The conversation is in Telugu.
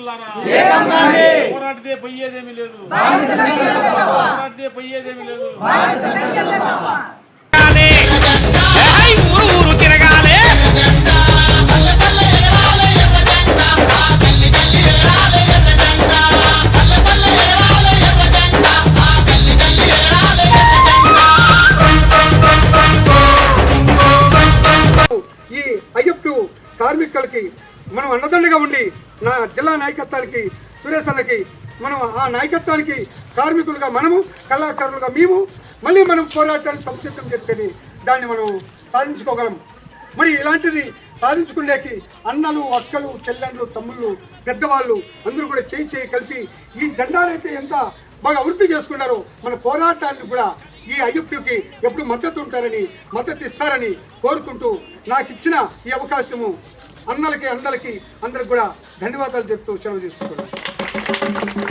సోదరులారా, పోరాడితే పోయేదేమీ లేదు, పోరాడితే పోయేదేమీ లేదు. ఊరు తిరగాలి, ఈ అయ్యప్ప కార్మికులకి మనం అండదండగా ఉండి నా జిల్లా నాయకత్వానికి సురేష్ అన్నకి మనం ఆ నాయకత్వానికి కార్మికులుగా మనము కళాకారులుగా మేము మళ్ళీ మనం పోరాటానికి సంసిద్ధం చెప్తేనే దాన్ని మనం సాధించుకోగలం. మరి ఇలాంటిది సాధించుకునేకి అన్నలు అక్కలు చెల్లెళ్ళు తమ్ముళ్ళు పెద్దవాళ్ళు అందరూ కూడా చేయి కలిపి ఈ జెండానైతే ఎంత బాగా అభివృద్ధి చేసుకున్నారో మన పోరాటాన్ని కూడా ఈ అయ్యప్పకి ఎప్పుడు మద్దతు ఇస్తారని కోరుకుంటూ నాకు ఇచ్చిన ఈ అవకాశము అన్నలకి అందరికి కూడా ధన్యవాదాలు చెప్తూ సెలవు తీసుకుంటున్నాను.